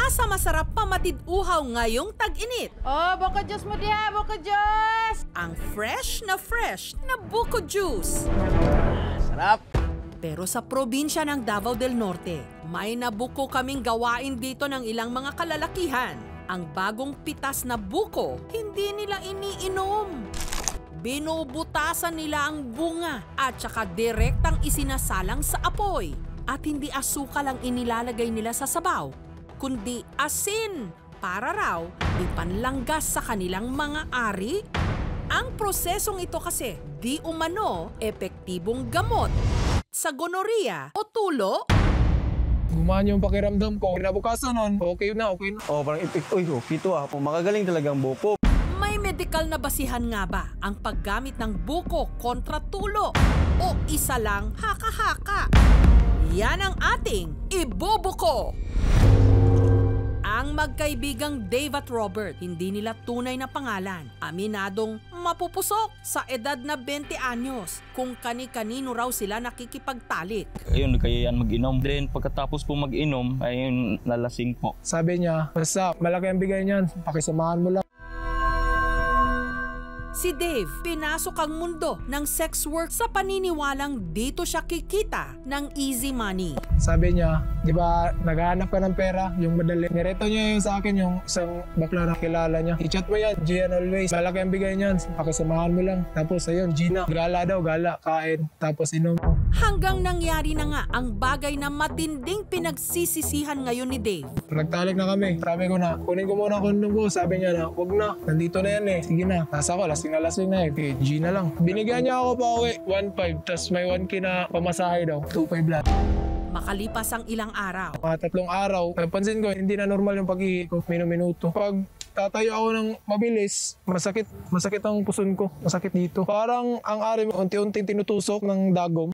nasa masarap pamatid-uhaw ngayong tag-init. Oh, buko juice mo diha, buko juice! Ang fresh na buko juice. Sarap! Pero sa probinsya ng Davao del Norte, may nabuko kaming gawain dito ng ilang mga kalalakihan. Ang bagong pitas na buko, hindi nila iniinom. Binubutasan nila ang bunga at saka direktang isinasalang sa apoy. At hindi asukal ang inilalagay nila sa sabaw, kundi asin para raw ipanlanggas sa kanilang mga ari. Ang prosesong ito kasi di umano epektibong gamot sa gonorrhea o tulo. Gumaan yung pakiramdam ko. Kinabukasan nun, okay na. Oh, parang okay to ah. Magagaling talagang buko. May medikal na basihan nga ba ang paggamit ng buko kontra tulo? O isa lang haka-haka? Yan ang ating ibubuko! Ang magkaibigang Dave at Robert, hindi nila tunay na pangalan. Aminadong mapupusok sa edad na 20 anyos kung kani-kanino raw sila nakikipagtalik. Ayun, kaya yan mag-inom. Then pagkatapos po mag-inom, ayun, nalasing po. Sabi niya, basta malaki ang bigay niyan, pakisamahan mo lang. Si Dave, pinasok ang mundo ng sex work sa paniniwalang dito siya kikita ng easy money. Sabi niya, di ba naghahanap ka ng pera, yung madali. Nireto niya yung sa akin, yung isang bakla na kilala niya. I-chat mo yan, Gian always. Malaki ang bigay niyan, pakisamahan mo lang. Tapos ayun, Gina, gala daw, gala, kain, tapos inom. Hanggang nangyari na nga ang bagay na matinding pinagsisisihan ngayon ni Dave. Nagtalik na kami. Sabi ko na, kunin ko muna ang kondom ko. Sabi niya na, huwag na, nandito na yan eh. Sige na, nasa ko, lasing na eh. Okay, Gina lang. Binigyan niya ako pa uwi, 1.5. Tapos may 1K na pamasahe daw, 2.5 lang. Makalipas ang ilang araw. Mga 3 araw, napansin ko, hindi na normal yung pag-ihi ko, minuto. Pag tatayo ako ng mabilis, masakit ang puson ko, masakit dito. Parang ang ari unti-unting tinutusok ng dagom.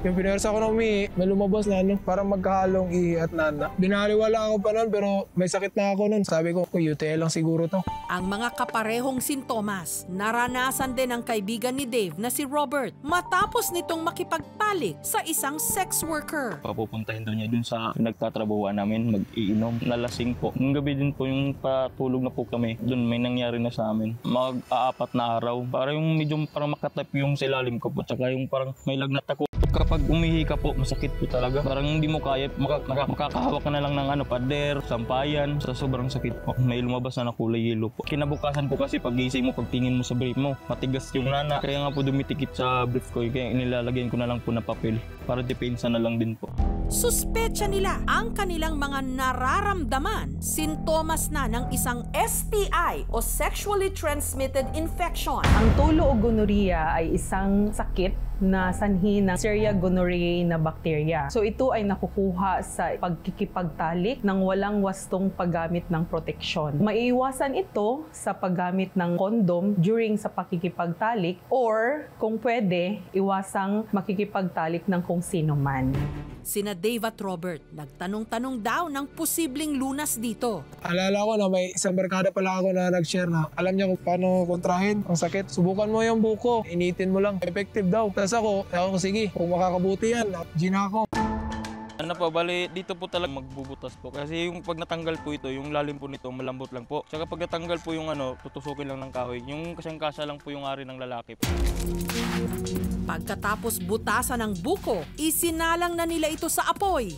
Yung pinersa ko na umihi, may lumabas na parang magkahalong ihi at nana. Binaliwala ako pa nun pero may sakit na ako nun. Sabi ko, UTI lang siguro to. Ang mga kaparehong sintomas, naranasan din ng kaibigan ni Dave na si Robert matapos nitong makipagtalik sa isang sex worker. Papupuntahin doon niya dun sa nagtatrabahuan namin, mag-iinom, nalasing po. Nung gabi din po yung patulog na po kami, dun may nangyari na sa amin. Mag-aapat na araw, parang yung medyo parang makatap yung sa ilalim ko po, tsaka yung parang may lagnat ako. Kapag umihi ka po, masakit po talaga. Parang hindi mo kaya, makakahawak ka na lang ng pader, sampayan, sa sobrang sakit po. May lumabas na kulay yellow po. Kinabukasan po kasi pag-gising mo, pagtingin mo sa brief mo, matigas yung nana. Kaya nga po dumitikit sa brief ko, kaya nilalagyan ko na lang po na papel para depensa na lang din po. Suspetsa nila ang kanilang mga nararamdaman, sintomas na ng isang STI o sexually transmitted infection. Ang tulo o gonorrhea ay isang sakit na sanhi ng Escherichia gonorrhoeae na bakterya. So ito ay nakukuha sa pagkikipagtalik ng walang wastong paggamit ng proteksyon. Maiiwasan ito sa paggamit ng kondom during sa pakikipagtalik or kung pwede, iwasang makikipagtalik ng kung sino man. Sina Dave at Robert, nagtanong-tanong daw ng posibleng lunas dito. Alala ko na may isang barkada pala ako na nag-share na alam niya kung paano kontrahin ang sakit. Subukan mo yung buko, initin mo lang, effective daw. Tapos ako sige, kung makakabuti yan, Gina ako. Ano pa, bali dito po talaga magbubutas po. Kasi yung pag natanggal po ito, yung lalim po nito, malambot lang po. Tsaka pag natanggal po yung tutusukin lang ng kahoy. Yung kasyang-kasya lang po yung ari ng lalaki po. Pagkatapos butasan ng buko, isinalang na nila ito sa apoy.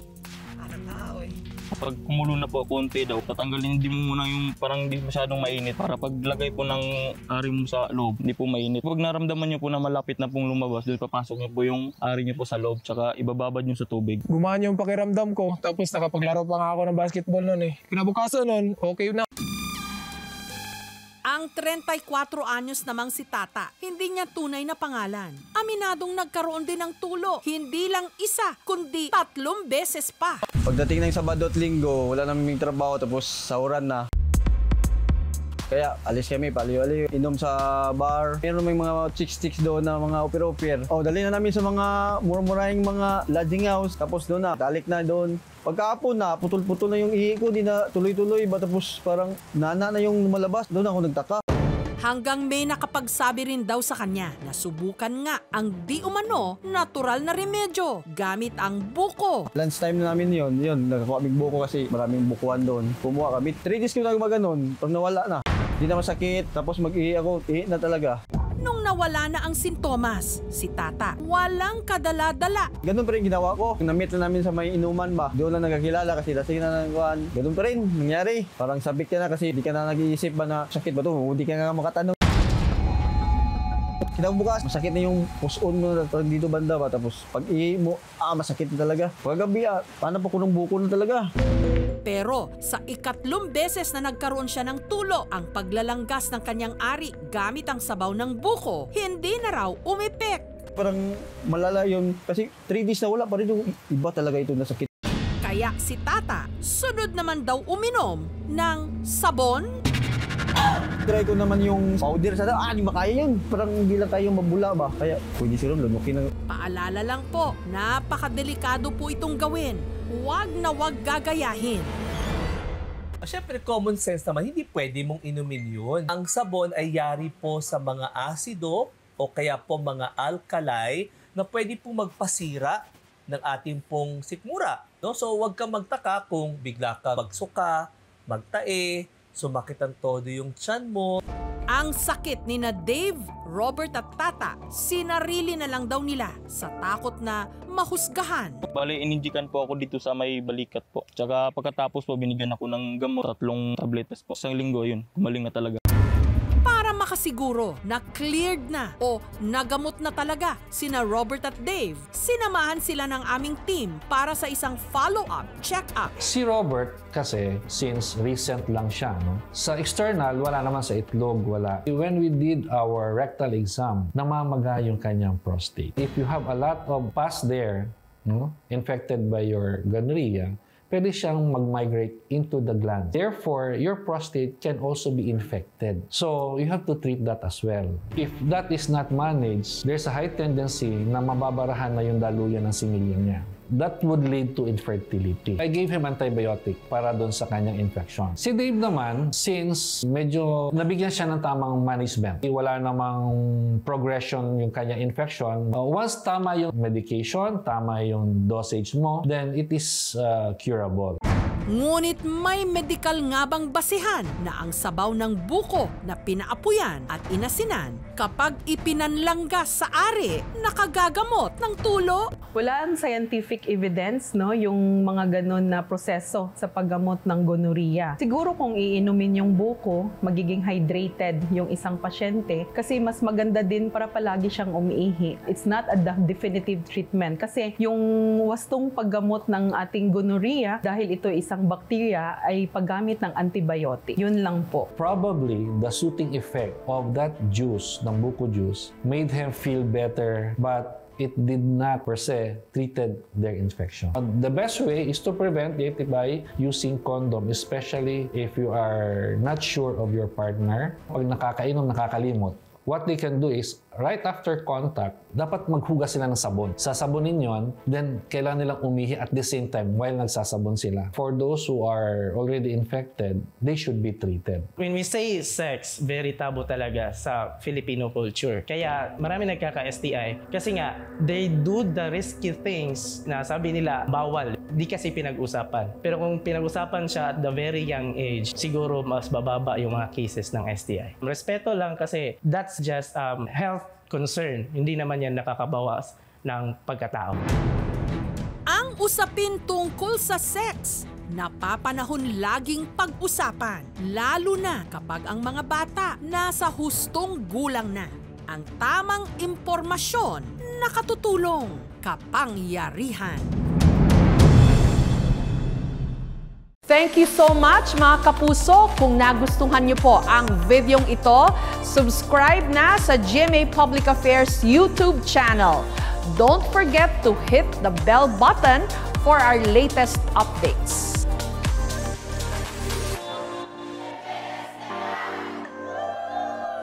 Pag kumulo na po konti daw, tatanggalin din mo muna yung parang hindi masyadong mainit para paglagay po ng ari mo sa loob, hindi po mainit. Pag naramdaman nyo po na malapit na pong lumabas, doon papasok nyo po yung ari nyo po sa loob, tsaka ibababad nyo sa tubig. Gumaan yung pakiramdam ko, tapos nakapaglaro pa nga ako ng basketball nun eh. Kinabukasan nun, okay na. Ang 34 anyos namang si Tata, hindi niya tunay na pangalan. Aminadong nagkaroon din ng tulo, hindi lang isa, kundi 3 beses pa. Pagdating ng Sabado at Linggo, wala naming trabaho tapos sahuran na. Kaya alis kami, paliw-aliw, inom sa bar. Meron may mga chicks doon na mga upir-upir. Dali na namin sa mga murmurahing mga lodging house. Tapos doon na, dalik na doon. Pagkahapon na, putol-putol na yung ihi ko, di na tuloy-tuloy. Tapos parang nana na yung lumalabas. Doon ako nagtaka. Hanggang may nakapagsabi rin daw sa kanya na subukan nga ang di umano natural na remedyo gamit ang buko. Lunch time namin yun, nagkakuha kaming buko kasi maraming bukuan doon. Kumuha kami. 3 days ko na gumaganon, pag nawala na. Hindi na masakit, tapos mag-ihi ako, ihi na talaga. Nung nawala na ang sintomas, si Tata walang kadala-dala. Ganun pa rin ginawa ko. Na-meet na namin sa may inuman ba. Doon lang nagkakilala kasi lasing na nangkuhan. Ganun pa rin nangyari. Parang sabik ka na kasi di ka na nag-iisip ba na sakit ba ito? Hindi ka nga makatanong. Kinabukas, masakit na yung puson mo na dito banda ba. Tapos pag ihi mo, masakit na talaga. Paggabi, paano pa kunong buko na talaga? Pero sa ikatlong beses na nagkaroon siya ng tulo ang paglalanggas ng kanyang ari gamit ang sabaw ng buko, hindi na raw umepek. Parang malala yun kasi 3 days na wala pa rin yung iba talaga ito na sakit. Kaya si Tata, sunod naman daw uminom ng sabon. Try ko naman yung powder sa di ba kaya yun? Parang hindi lang tayo mabula ba? Kaya pwede siguro lunukin na. Paalala lang po, napakadelikado po itong gawin. Huwag na huwag gagayahin. Siyempre, common sense naman, hindi pwede mong inumin yun. Ang sabon ay yari po sa mga asido o kaya po mga alkali na pwede pong magpasira ng ating pong sikmura. No? So, huwag kang magtaka kung bigla ka magsuka, magtae, sumakit ang todo yung tiyan mo. Ang sakit ni na Dave, Robert at Tata, sinarili na lang daw nila sa takot na mahusgahan. Bale, ininjikan po ako dito sa may balikat po. Tsaka pagkatapos po, binigyan ako ng gamot, 3 tabletes po. Isang linggo yun, gumaling na talaga. Para makasiguro na cleared na o nagamot na talaga sina Robert at Dave, sinamahan sila ng aming team para sa isang follow-up check-up. Si Robert kasi, since recent lang siya, no? Sa external, wala naman sa itlog, wala. When we did our rectal exam, namamaga yung kanyang prostate. If you have a lot of pus there, no, infected by your gonorrhea, pwede siyang mag-migrate into the gland. Therefore, your prostate can also be infected. So, you have to treat that as well. If that is not managed, there's a high tendency na mababarahan na yung daluyan ng similya niya. That would lead to infertility. I gave him antibiotic para doon sa kanyang infection. Si Dave naman, since medyo nabigyan siya ng tamang management, wala namang progression yung kanyang infection, once tama yung medication, tama yung dosage mo, then it is curable. Ngunit may medikal nga bang basihan na ang sabaw ng buko na pinaapuyan at inasinan kapag ipinanlanggas sa ari nakagagamot ng tulo? Wala ang scientific evidence, no, yung mga ganon na proseso sa paggamot ng gonorrhea. Siguro kung iinumin yung buko, magiging hydrated yung isang pasyente kasi mas maganda din para palagi siyang umiihi. It's not a definitive treatment kasi yung wastong paggamot ng ating gonorrhea, dahil ito isang bacteria, ay paggamit ng antibiotic. Yun lang po. Probably, the soothing effect of that juice, ng buko juice, made him feel better, but it did not per se treated their infection. The best way is to prevent it by using condom, especially if you are not sure of your partner. Pag nakakainom, nakakalimot, what they can do is, right after contact, dapat maghugas sila ng sabon. Sasabonin yon, then kailangan nilang umihi at the same time while nagsasabon sila. For those who are already infected, they should be treated. When we say sex, very taboo talaga sa Filipino culture. Kaya marami nagkaka-STI kasi nga, they do the risky things na sabi nila bawal. Di kasi pinag-usapan. Pero kung pinag-usapan siya at the very young age, siguro mas bababa yung mga cases ng STI. Respeto lang kasi that's just health concern. Hindi naman yan nakakabawas ng pagkatao. Ang usapin tungkol sa sex, napapanahon laging pag-usapan, lalo na kapag ang mga bata nasa hustong gulang na. Ang tamang impormasyon, nakatutulong, kapangyarihan. Thank you so much mga kapuso. Kung nagustuhan niyo po ang videong ito, subscribe na sa GMA Public Affairs YouTube channel. Don't forget to hit the bell button for our latest updates.